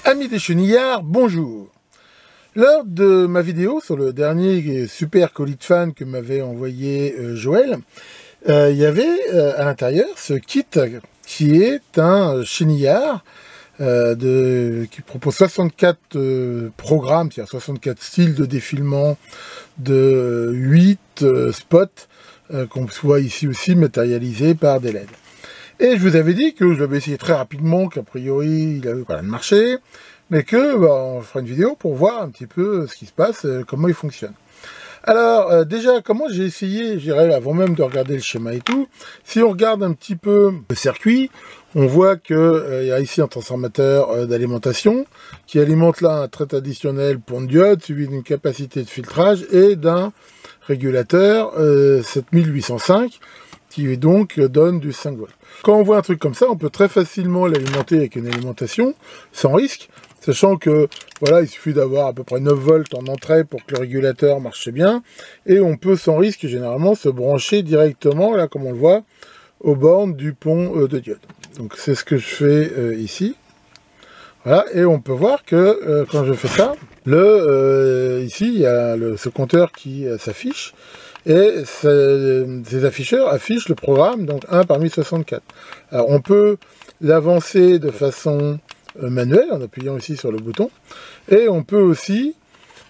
Amis des chenillards, bonjour. Lors de ma vidéo sur le dernier super colis de fan que m'avait envoyé Joël, il y avait à l'intérieur ce kit qui est un chenillard qui propose 64 programmes, c'est-à-dire 64 styles de défilement de 8 spots qu'on voit ici aussi matérialisés par des LED. Et je vous avais dit que je l'avais essayé très rapidement, qu'a priori il avait pas l'air de marcher, mais que on fera une vidéo pour voir un petit peu ce qui se passe, comment il fonctionne. Alors déjà, comment j'ai essayé, je dirais avant même de regarder le schéma et tout, si on regarde un petit peu le circuit, on voit que y a ici un transformateur d'alimentation qui alimente là un trait additionnel pour une diode suivi d'une capacité de filtrage et d'un régulateur 7805 qui donc donne du 5 volts. Quand on voit un truc comme ça, on peut très facilement l'alimenter avec une alimentation sans risque, sachant que voilà, il suffit d'avoir à peu près 9 volts en entrée pour que le régulateur marche bien, et on peut sans risque généralement se brancher directement, là comme on le voit, aux bornes du pont de diode. Donc c'est ce que je fais ici. Voilà, et on peut voir que quand je fais ça, ici il y a ce compteur qui s'affiche, et ces afficheurs affichent le programme, donc 1 parmi 64. Alors on peut l'avancer de façon manuelle, en appuyant ici sur le bouton, et on peut aussi,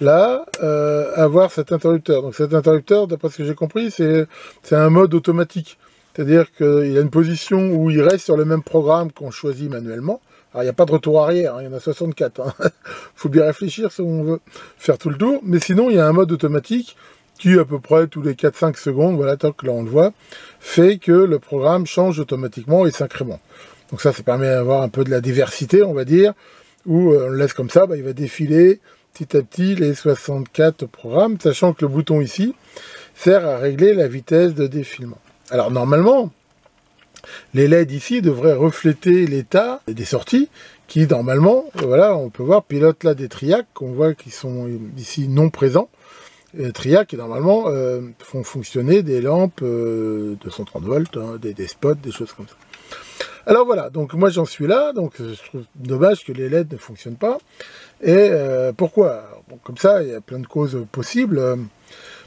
là, avoir cet interrupteur. Donc cet interrupteur, d'après ce que j'ai compris, c'est un mode automatique. C'est-à-dire qu'il a une position où il reste sur le même programme qu'on choisit manuellement. Alors il n'y a pas de retour arrière, hein, il y en a 64. Il faut bien réfléchir si on veut faire tout le tour. Mais sinon, il y a un mode automatique qui, à peu près tous les 4-5 secondes, voilà, tant que là on le voit, fait que le programme change automatiquement et s'incrémente. Donc ça permet d'avoir un peu de la diversité, on va dire, où on le laisse comme ça, il va défiler petit à petit les 64 programmes, sachant que le bouton ici sert à régler la vitesse de défilement. Alors normalement, les LED ici devraient refléter l'état des sorties, qui normalement, voilà, on peut voir, pilote là des triacs, qu'on voit qui sont ici non présents, triac qui normalement font fonctionner des lampes 230 volts, hein, des spots, des choses comme ça. Alors voilà, donc moi j'en suis là, donc je trouve dommage que les LED ne fonctionnent pas. Et pourquoi? Bon, comme ça, il y a plein de causes possibles,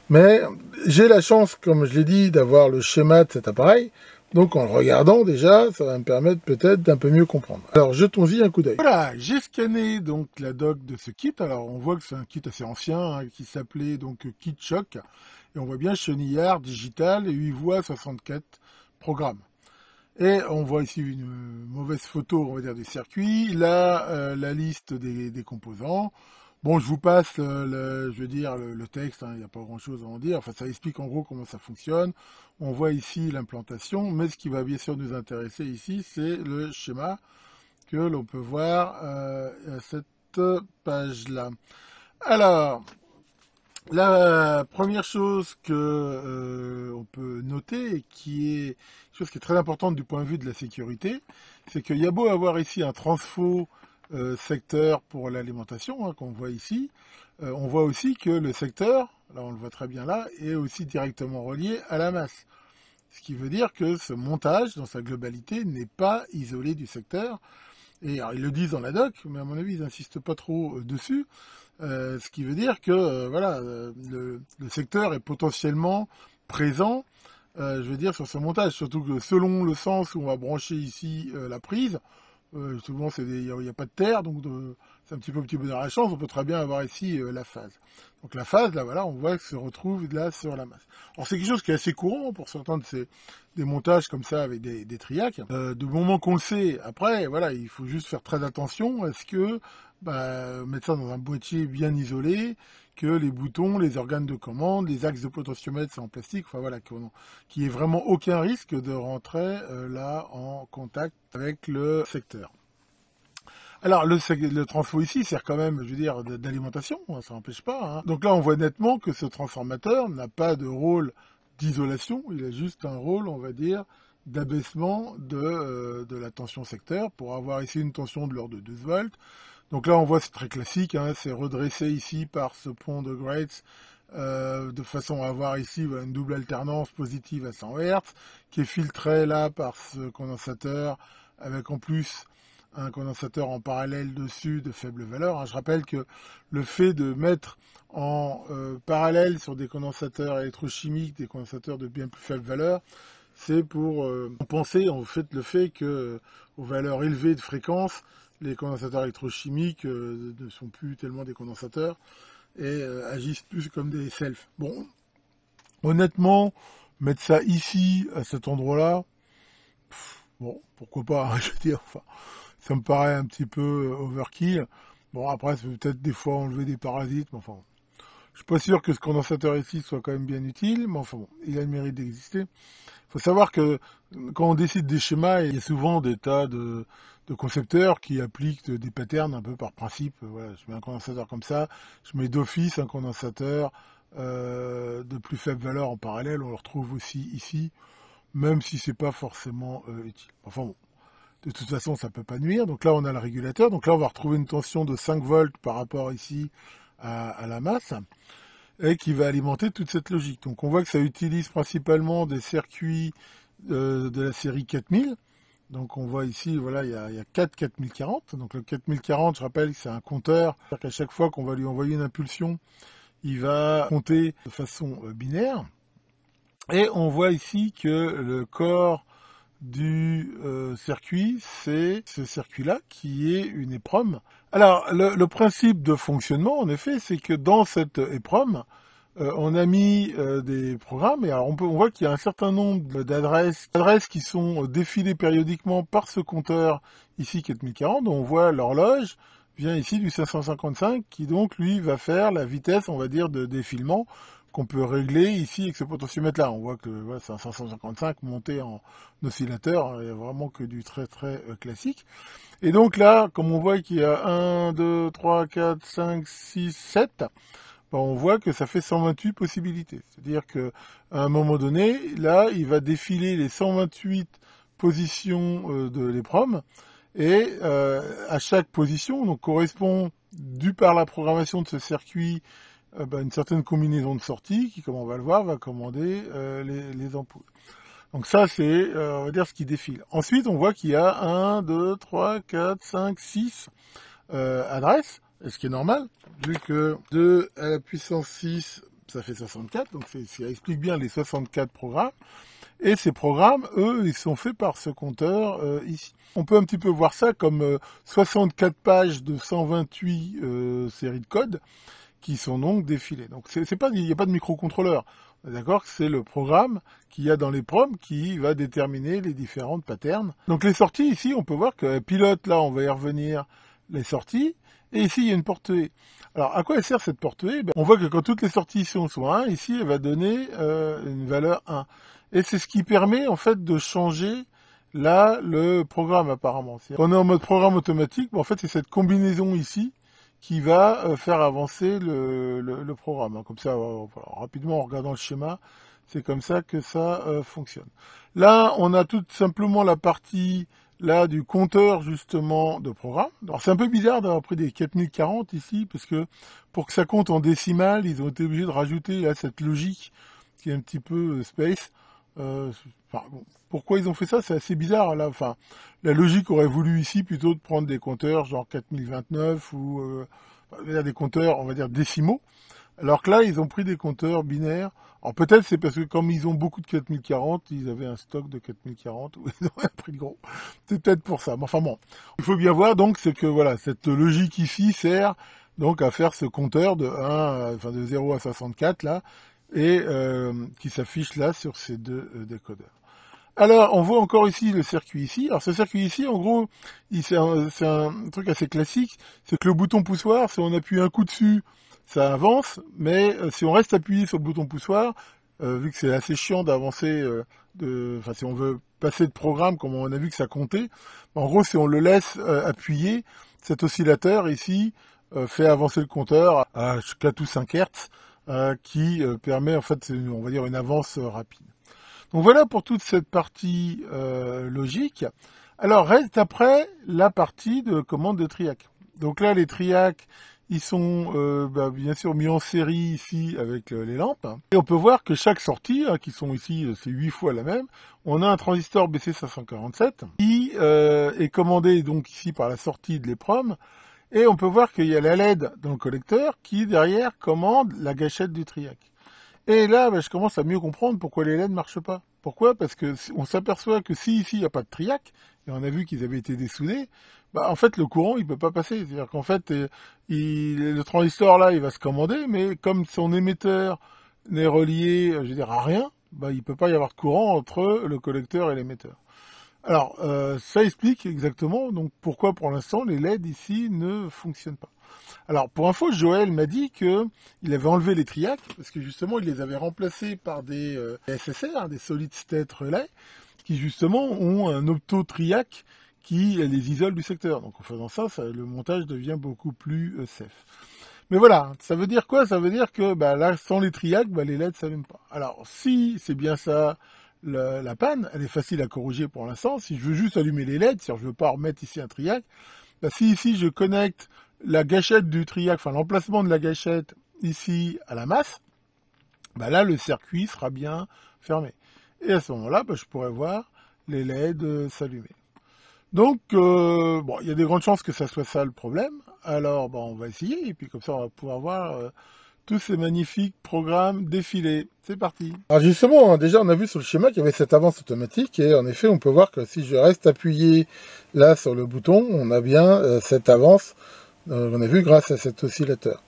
mais j'ai la chance, comme je l'ai dit, d'avoir le schéma de cet appareil. Donc en le regardant déjà, ça va me permettre peut-être d'un peu mieux comprendre. Alors jetons-y un coup d'œil. Voilà, j'ai scanné donc la doc de ce kit. Alors on voit que c'est un kit assez ancien, hein, qui s'appelait donc Kit Choc. Et on voit bien chenillard digital et 8 voies 64 programmes. Et on voit ici une mauvaise photo, on va dire, du circuit. Là, la liste des composants. Bon, je vous passe, je veux dire, le texte, hein, il n'y a pas grand-chose à en dire. Enfin, ça explique en gros comment ça fonctionne. On voit ici l'implantation, mais ce qui va bien sûr nous intéresser ici, c'est le schéma que l'on peut voir à cette page-là. Alors, la première chose que on peut noter, et qui est chose qui est très importante du point de vue de la sécurité, c'est qu'il y a beau avoir ici un transfo secteur pour l'alimentation, hein, qu'on voit ici, on voit aussi que le secteur, là on le voit très bien là, est aussi directement relié à la masse. Ce qui veut dire que ce montage, dans sa globalité, n'est pas isolé du secteur. Et alors, ils le disent dans la doc, mais à mon avis, ils n'insistent pas trop dessus. Ce qui veut dire que voilà, le secteur est potentiellement présent, je veux dire, sur ce montage. Surtout que selon le sens où on va brancher ici la prise, souvent il n'y a pas de terre, donc c'est un petit peu de la chance, on peut très bien avoir ici la phase. Donc la phase, là voilà, on voit que se retrouve là sur la masse. Alors c'est quelque chose qui est assez courant pour certains des montages comme ça avec des triacs. Du moment qu'on le sait, après, voilà, il faut juste faire très attention à ce que mettre ça dans un boîtier bien isolé, que les boutons, les organes de commande, les axes de potentiomètre c'est en plastique, enfin voilà, qu'il n'y ait vraiment aucun risque de rentrer là en contact avec le secteur. Alors le transfo ici sert quand même, je veux dire, d'alimentation, hein, ça n'empêche pas. Hein. Donc là on voit nettement que ce transformateur n'a pas de rôle d'isolation, il a juste un rôle, on va dire, d'abaissement de la tension secteur pour avoir ici une tension de l'ordre de 12 volts. Donc là on voit c'est très classique, hein, c'est redressé ici par ce pont de Grates de façon à avoir ici une double alternance positive à 100 Hz qui est filtrée là par ce condensateur avec en plus un condensateur en parallèle dessus de faible valeur. Je rappelle que le fait de mettre en parallèle sur des condensateurs électrochimiques, des condensateurs de bien plus faible valeur, c'est pour compenser en fait le fait que aux valeurs élevées de fréquence, les condensateurs électrochimiques ne sont plus tellement des condensateurs et agissent plus comme des selfs. Bon, honnêtement, mettre ça ici, à cet endroit-là, bon, pourquoi pas, je veux dire, enfin, ça me paraît un petit peu overkill. Bon, après, ça peut peut-être des fois enlever des parasites, mais enfin, je suis pas sûr que ce condensateur ici soit quand même bien utile, mais enfin bon, il a le mérite d'exister. Il faut savoir que quand on décide des schémas, il y a souvent des tas de concepteurs qui appliquent des patterns un peu par principe. Voilà, je mets un condensateur comme ça, je mets d'office un condensateur de plus faible valeur en parallèle, on le retrouve aussi ici, même si c'est pas forcément utile. Enfin bon, de toute façon ça peut pas nuire. Donc là on a le régulateur, donc là on va retrouver une tension de 5 volts par rapport ici à la masse, et qui va alimenter toute cette logique. Donc on voit que ça utilise principalement des circuits de la série 4000. Donc on voit ici, voilà, il y a 4 4040. Donc le 4040, je rappelle que c'est un compteur, c'est-à-dire qu'à chaque fois qu'on va lui envoyer une impulsion, il va compter de façon binaire. Et on voit ici que le corps du circuit, c'est ce circuit-là qui est une EPROM. Alors, le principe de fonctionnement, en effet, c'est que dans cette EPROM, on a mis des programmes, et alors on voit qu'il y a un certain nombre d'adresses qui sont défilées périodiquement par ce compteur ici 4040, dont on voit l'horloge vient ici du 555, qui donc lui va faire la vitesse, on va dire, de défilement qu'on peut régler ici avec ce potentiomètre-là. On voit que voilà, c'est un 555 monté en oscillateur, il n'y a vraiment que du très très classique. Et donc là, comme on voit qu'il y a 1, 2, 3, 4, 5, 6, 7, ben on voit que ça fait 128 possibilités. C'est-à-dire qu'à un moment donné, là, il va défiler les 128 positions de l'EPROM, et à chaque position, donc correspond, dû par la programmation de ce circuit, une certaine combinaison de sorties qui, comme on va le voir, va commander les ampoules. Donc ça, c'est, on va dire, ce qui défile. Ensuite, on voit qu'il y a 1, 2, 3, 4, 5, 6 adresses, ce qui est normal, vu que 2 à la puissance 6, ça fait 64, donc ça explique bien les 64 programmes. Et ces programmes, eux, ils sont faits par ce compteur ici. On peut un petit peu voir ça comme 64 pages de 128 séries de code qui sont donc défilées. Donc c'est pas, il n'y a pas de microcontrôleur. D'accord, c'est le programme qu'il y a dans les proms qui va déterminer les différentes patterns. Donc les sorties ici, on peut voir que pilote, là, on va y revenir, les sorties. Et ici, il y a une porte E. Alors, à quoi elle sert cette porte E? On voit que quand toutes les sorties sont 1, ici, elle va donner une valeur 1. Et c'est ce qui permet, en fait, de changer, là, le programme, apparemment. Quand on est en mode programme automatique, en fait, c'est cette combinaison ici qui va faire avancer le programme. Comme ça, voilà, rapidement, en regardant le schéma, c'est comme ça que ça fonctionne. Là, on a tout simplement la partie là du compteur justement de programme. Alors c'est un peu bizarre d'avoir pris des 4040 ici, parce que pour que ça compte en décimales, ils ont été obligés de rajouter là cette logique qui est un petit peu space. Bon, pourquoi ils ont fait ça? C'est assez bizarre là. Enfin, la logique aurait voulu ici plutôt de prendre des compteurs genre 4029 ou des compteurs, on va dire décimaux. Alors que là, ils ont pris des compteurs binaires. Alors peut-être c'est parce que comme ils ont beaucoup de 4040, ils avaient un stock de 4040 ou ils ont pris de gros. C'est peut-être pour ça. Mais enfin bon, il faut bien voir donc, c'est que voilà, cette logique ici sert donc à faire ce compteur de 0 à 64 là, et qui s'affiche là sur ces deux décodeurs. Alors, on voit encore ici le circuit ici. Alors, ce circuit ici, en gros, c'est un truc assez classique. C'est que le bouton poussoir, si on appuie un coup dessus, ça avance. Mais si on reste appuyé sur le bouton poussoir, vu que c'est assez chiant d'avancer, si on veut passer de programme, comme on a vu que ça comptait, en gros, si on le laisse appuyer, cet oscillateur ici fait avancer le compteur à 4 ou 5 Hz, qui permet, en fait, on va dire, une avance rapide. Donc voilà pour toute cette partie logique. Alors reste après la partie de commande de triac. Donc là les triacs, ils sont bien sûr mis en série ici avec les lampes. Et on peut voir que chaque sortie, hein, qui sont ici, c'est 8 fois la même, on a un transistor BC547 qui est commandé donc ici par la sortie de l'EPROM. Et on peut voir qu'il y a la LED dans le collecteur qui derrière commande la gâchette du TRIAC. Et là, je commence à mieux comprendre pourquoi les LED ne marchent pas. Pourquoi? Parce que on s'aperçoit que si ici il n'y a pas de TRIAC, et on a vu qu'ils avaient été dessoudés, en fait le courant il peut pas passer. C'est-à-dire qu'en fait le transistor là il va se commander, mais comme son émetteur n'est relié, je veux dire, à rien, il peut pas y avoir de courant entre le collecteur et l'émetteur. Alors ça explique exactement donc pourquoi pour l'instant les LED ici ne fonctionnent pas. Alors, pour info, Joël m'a dit qu'il avait enlevé les TRIAC, parce que justement, il les avait remplacés par des SSR, hein, des Solid State Relay, qui justement ont un opto-TRIAC qui les isole du secteur. Donc en faisant ça, le montage devient beaucoup plus safe. Mais voilà, ça veut dire quoi? Ça veut dire que là, sans les TRIAC, les LED ne s'allument pas. Alors, si c'est bien ça, la panne, elle est facile à corriger pour l'instant. Si je veux juste allumer les LED, c'est-à-dire je ne veux pas remettre ici un TRIAC, si ici je connecte la gâchette du TRIAC, enfin l'emplacement de la gâchette ici à la masse, là le circuit sera bien fermé. Et à ce moment-là, je pourrais voir les LED s'allumer. Donc, il y a des grandes chances que ça soit ça le problème. Alors, on va essayer, et puis comme ça, on va pouvoir voir tous ces magnifiques programmes défiler. C'est parti. Alors justement, déjà, on a vu sur le schéma qu'il y avait cette avance automatique, et en effet, on peut voir que si je reste appuyé là sur le bouton, on a bien cette avance. On a vu grâce à cet oscillateur.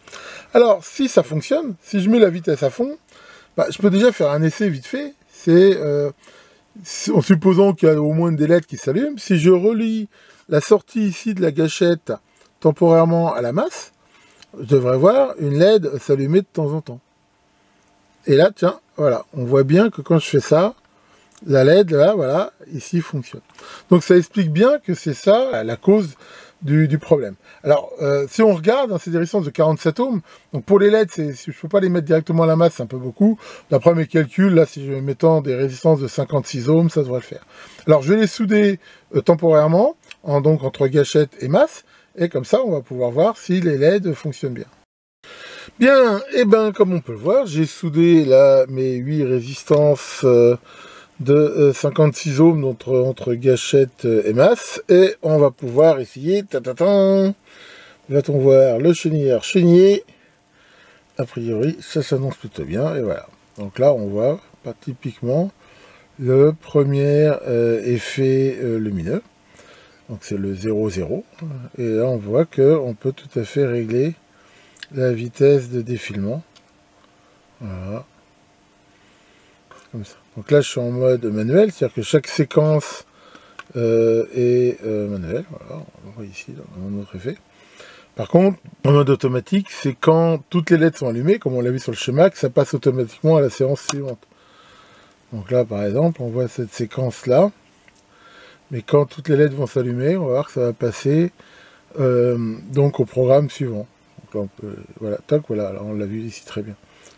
Alors, si ça fonctionne, si je mets la vitesse à fond, je peux déjà faire un essai vite fait. C'est en supposant qu'il y a au moins des LED qui s'allument. Si je relie la sortie ici de la gâchette temporairement à la masse, je devrais voir une LED s'allumer de temps en temps. Et là, tiens, voilà, on voit bien que quand je fais ça, la LED, là, voilà, ici fonctionne. Donc ça explique bien que c'est ça la cause du problème. Alors, si on regarde, c'est des résistances de 47 ohms. Donc pour les LED, je ne peux pas les mettre directement à la masse, c'est un peu beaucoup. D'après mes calculs, là, si je mets mettant des résistances de 56 ohms, ça devrait le faire. Alors, je vais les souder temporairement, donc entre gâchette et masse, et comme ça, on va pouvoir voir si les LED fonctionnent bien. Bien, et comme on peut le voir, j'ai soudé là mes 8 résistances de 56 ohms entre gâchette et masse, et on va pouvoir essayer, va-t-on voir le chenillard-chenillé, a priori ça s'annonce plutôt bien, et voilà. Donc là on voit typiquement le premier effet lumineux, donc c'est le 0,0, et là on voit qu'on peut tout à fait régler la vitesse de défilement, voilà. Comme ça. Donc là, je suis en mode manuel, c'est-à-dire que chaque séquence est manuelle. Voilà, on voit ici dans notre effet. Par contre, en mode automatique, c'est quand toutes les LED sont allumées, comme on l'a vu sur le schéma, que ça passe automatiquement à la séance suivante. Donc là, par exemple, on voit cette séquence-là. Mais quand toutes les LED vont s'allumer, on va voir que ça va passer donc au programme suivant. Donc là, on peut, voilà, tac, voilà, là, on l'a vu ici très bien.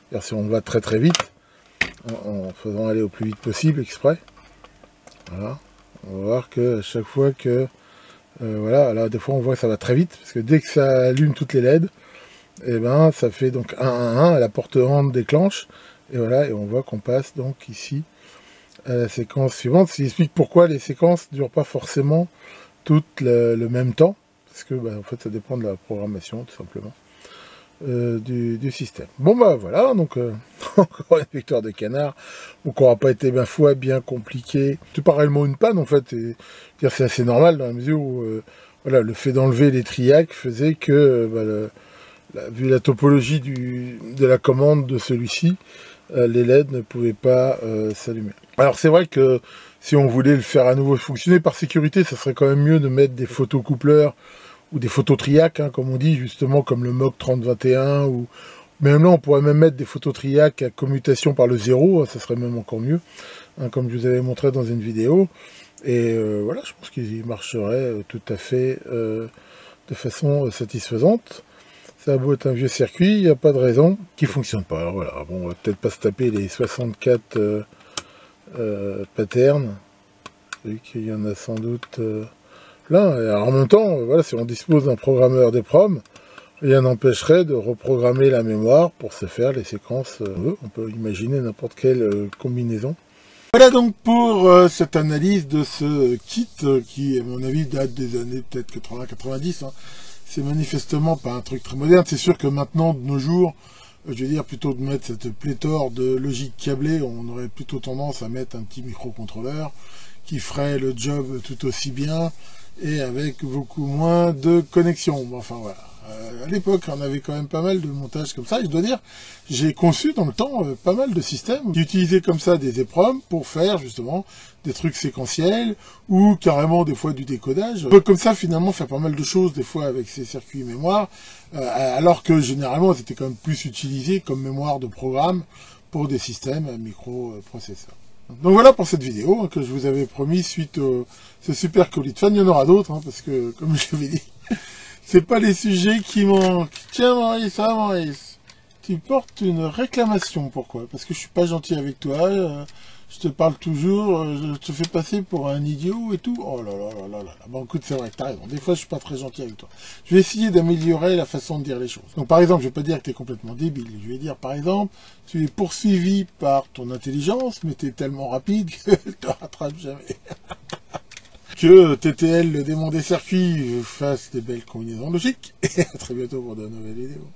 C'est-à-dire si on va très très vite, en faisant aller au plus vite possible exprès, voilà, on va voir que à chaque fois que voilà, là des fois on voit que ça va très vite parce que dès que ça allume toutes les LED, et ça fait donc 1 1 1, la porte rente déclenche, et voilà, et on voit qu'on passe donc ici à la séquence suivante, ce qui explique pourquoi les séquences ne durent pas forcément toutes le même temps, parce que en fait ça dépend de la programmation tout simplement. Du système. Bon voilà, donc encore une victoire de canard, donc on n'aura pas été foi bien compliqué. C'est pas réellement une panne en fait, c'est assez normal dans la mesure où voilà, le fait d'enlever les TRIAC faisait que vu la topologie de la commande de celui-ci, les LED ne pouvaient pas s'allumer. Alors c'est vrai que si on voulait le faire à nouveau fonctionner par sécurité, ça serait quand même mieux de mettre des photocoupleurs ou des photos triac, comme on dit, justement, comme le MOC 3021, ou même là, on pourrait même mettre des photos triac à commutation par le 0, ça serait même encore mieux, comme je vous avais montré dans une vidéo. Et voilà, je pense qu'il marcherait tout à fait de façon satisfaisante. Ça a beau être un vieux circuit, il n'y a pas de raison qu'il ne fonctionne pas. Alors voilà, bon, on va peut-être pas se taper les 64 patterns, vu qu'il y en a sans doute... là, et en même temps, voilà, si on dispose d'un programmeur d'EPROM, Rien n'empêcherait de reprogrammer la mémoire pour se faire les séquences. On peut imaginer n'importe quelle combinaison. Voilà donc pour cette analyse de ce kit qui, à mon avis, date des années peut-être 80-90. Hein. C'est manifestement pas un truc très moderne. C'est sûr que maintenant, de nos jours, je veux dire, plutôt de mettre cette pléthore de logique câblée, on aurait plutôt tendance à mettre un petit microcontrôleur qui ferait le job tout aussi bien et avec beaucoup moins de connexion. Enfin voilà. À l'époque, on avait quand même pas mal de montages comme ça. Et je dois dire, j'ai conçu dans le temps pas mal de systèmes qui utilisaient comme ça des EPROM pour faire justement des trucs séquentiels ou carrément des fois du décodage. On peut comme ça finalement faire pas mal de choses des fois avec ces circuits mémoire, alors que généralement c'était quand même plus utilisé comme mémoire de programme pour des systèmes à microprocesseurs. Donc voilà pour cette vidéo hein, que je vous avais promis suite au ce super ColitFan. Il y en aura d'autres hein, parce que comme je l'avais dit, c'est pas les sujets qui manquent. Tiens Maurice, tu portes une réclamation. Pourquoi? Parce que je suis pas gentil avec toi, je te parle toujours, je te fais passer pour un idiot et tout. Oh là là là là là. Bon écoute, c'est vrai que t'as raison. Des fois je suis pas très gentil avec toi. Je vais essayer d'améliorer la façon de dire les choses. Donc par exemple, je vais pas dire que t'es complètement débile. Je vais dire par exemple, tu es poursuivi par ton intelligence, mais t'es tellement rapide que te rattrape jamais. Que TTL, le démon des circuits, fasse des belles combinaisons logiques. Et à très bientôt pour de nouvelles vidéos.